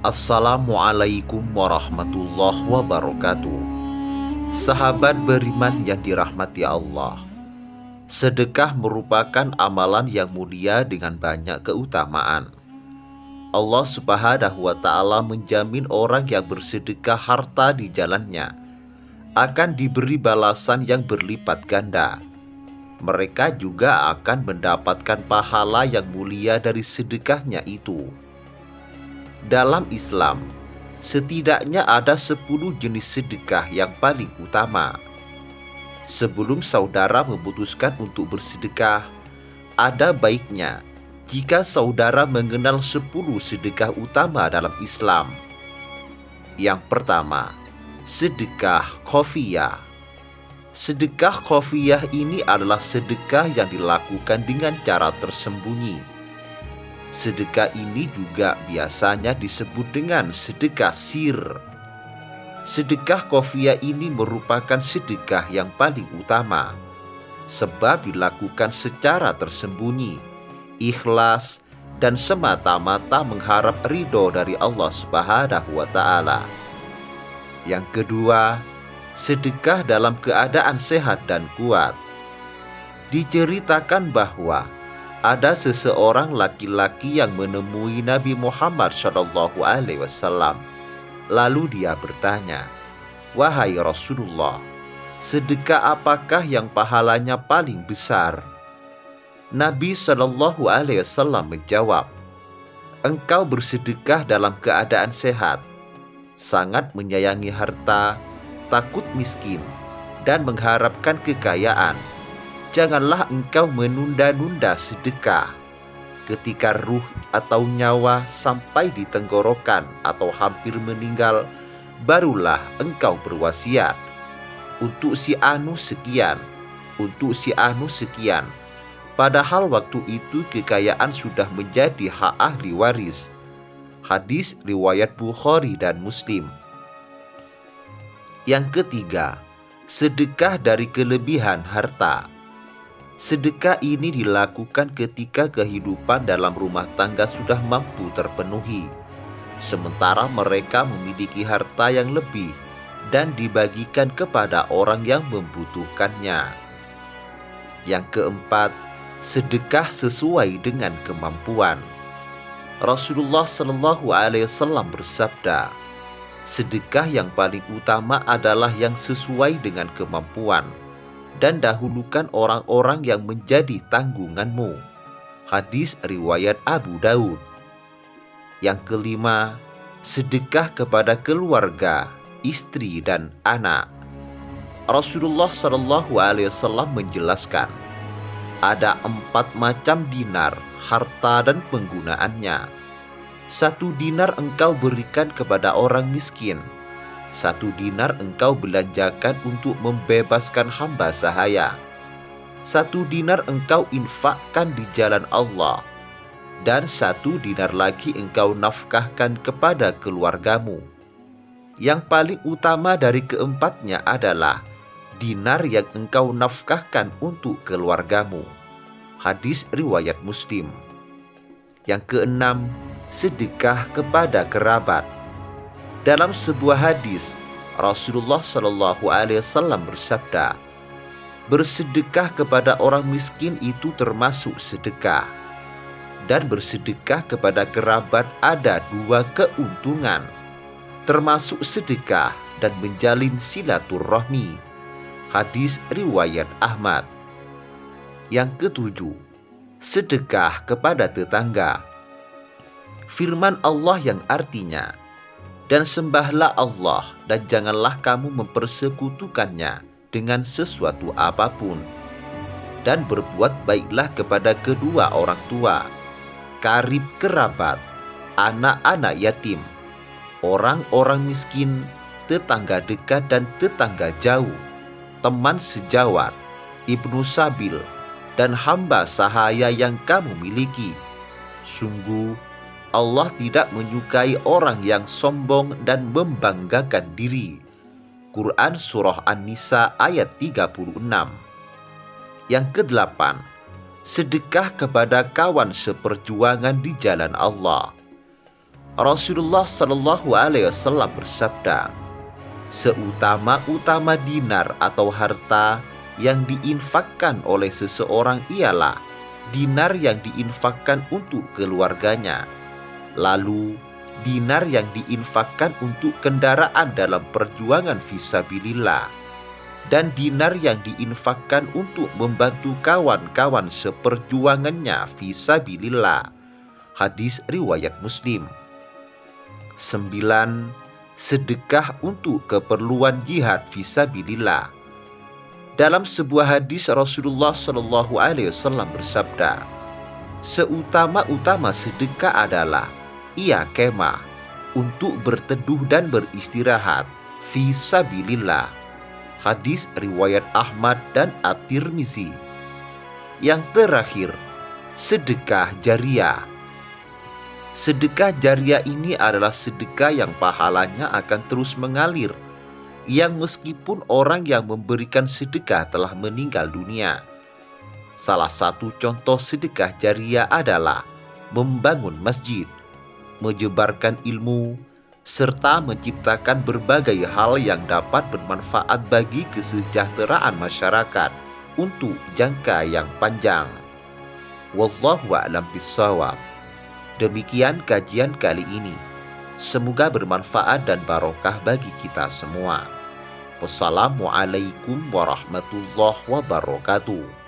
Assalamualaikum warahmatullahi wabarakatuh. Sahabat beriman yang dirahmati Allah, sedekah merupakan amalan yang mulia dengan banyak keutamaan. Allah Subhanahu wa Ta'ala menjamin orang yang bersedekah harta di jalannya akan diberi balasan yang berlipat ganda. Mereka juga akan mendapatkan pahala yang mulia dari sedekahnya itu. Dalam Islam, setidaknya ada 10 jenis sedekah yang paling utama. Sebelum saudara memutuskan untuk bersedekah, ada baiknya jika saudara mengenal 10 sedekah utama dalam Islam. Yang pertama, sedekah khofiyah. Sedekah khofiyah ini adalah sedekah yang dilakukan dengan cara tersembunyi. Sedekah ini juga biasanya disebut dengan sedekah sir. Sedekah khofiyah ini merupakan sedekah yang paling utama, sebab dilakukan secara tersembunyi, ikhlas, dan semata-mata mengharap ridho dari Allah Subhanahu wa Ta'ala. Yang kedua, sedekah dalam keadaan sehat dan kuat. Diceritakan bahwa ada seseorang laki-laki yang menemui Nabi Muhammad SAW. Lalu dia bertanya, "Wahai Rasulullah, sedekah apakah yang pahalanya paling besar?" Nabi SAW menjawab, "Engkau bersedekah dalam keadaan sehat, sangat menyayangi harta, takut miskin, dan mengharapkan kekayaan. Janganlah engkau menunda-nunda sedekah. Ketika ruh atau nyawa sampai di tenggorokan atau hampir meninggal, barulah engkau berwasiat. Untuk si anu sekian, untuk si anu sekian. Padahal waktu itu kekayaan sudah menjadi hak ahli waris." Hadis riwayat Bukhari dan Muslim. Yang ketiga, sedekah dari kelebihan harta. Sedekah ini dilakukan ketika kehidupan dalam rumah tangga sudah mampu terpenuhi, sementara mereka memiliki harta yang lebih dan dibagikan kepada orang yang membutuhkannya. Yang keempat, sedekah sesuai dengan kemampuan. Rasulullah SAW bersabda, "Sedekah yang paling utama adalah yang sesuai dengan kemampuan, dan dahulukan orang-orang yang menjadi tanggunganmu." Hadis riwayat Abu Daud. Yang kelima, sedekah kepada keluarga, istri, dan anak. Rasulullah SAW menjelaskan, ada 4 macam dinar, harta dan penggunaannya. 1 dinar engkau berikan kepada orang miskin. 1 dinar engkau belanjakan untuk membebaskan hamba sahaya. 1 dinar engkau infakkan di jalan Allah. Dan 1 dinar lagi engkau nafkahkan kepada keluargamu. Yang paling utama dari keempatnya adalah dinar yang engkau nafkahkan untuk keluargamu. Hadis riwayat Muslim. Yang keenam, sedekah kepada kerabat. Dalam sebuah hadis, Rasulullah SAW bersabda, "Bersedekah kepada orang miskin itu termasuk sedekah, dan bersedekah kepada kerabat ada 2 keuntungan, termasuk sedekah dan menjalin silaturahmi." Hadis riwayat Ahmad. Yang ketujuh, sedekah kepada tetangga. Firman Allah yang artinya, "Dan sembahlah Allah dan janganlah kamu mempersekutukannya dengan sesuatu apapun. Dan berbuat baiklah kepada kedua orang tua, karib kerabat, anak-anak yatim, orang-orang miskin, tetangga dekat dan tetangga jauh, teman sejawat, ibnu sabil, dan hamba sahaya yang kamu miliki. Sungguh Allah tidak menyukai orang yang sombong dan membanggakan diri." Quran Surah An-Nisa ayat 36. Yang kedelapan, sedekah kepada kawan seperjuangan di jalan Allah. Rasulullah Shallallahu Alaihi Wasallam bersabda, seutama-utama dinar atau harta yang diinfakkan oleh seseorang ialah dinar yang diinfakkan untuk keluarganya, lalu dinar yang diinfakkan untuk kendaraan dalam perjuangan fisabilillah, dan dinar yang diinfakkan untuk membantu kawan-kawan seperjuangannya fisabilillah. Hadis riwayat Muslim. 9. Sedekah untuk keperluan jihad fisabilillah. Dalam sebuah hadis Rasulullah Shallallahu Alaihi Wasallam bersabda, seutama-utama sedekah adalah ia kemah untuk berteduh dan beristirahat fisabilillah. Hadis riwayat Ahmad dan At-Tirmizi. Yang terakhir, sedekah jariyah. Sedekah jariyah ini adalah sedekah yang pahalanya akan terus mengalir, yang meskipun orang yang memberikan sedekah telah meninggal dunia. Salah satu contoh sedekah jariyah adalah membangun masjid, menyebarkan ilmu, serta menciptakan berbagai hal yang dapat bermanfaat bagi kesejahteraan masyarakat untuk jangka yang panjang. Wallahu a'lam bishawab. Demikian kajian kali ini. Semoga bermanfaat dan barokah bagi kita semua. Wassalamualaikum warahmatullahi wabarakatuh.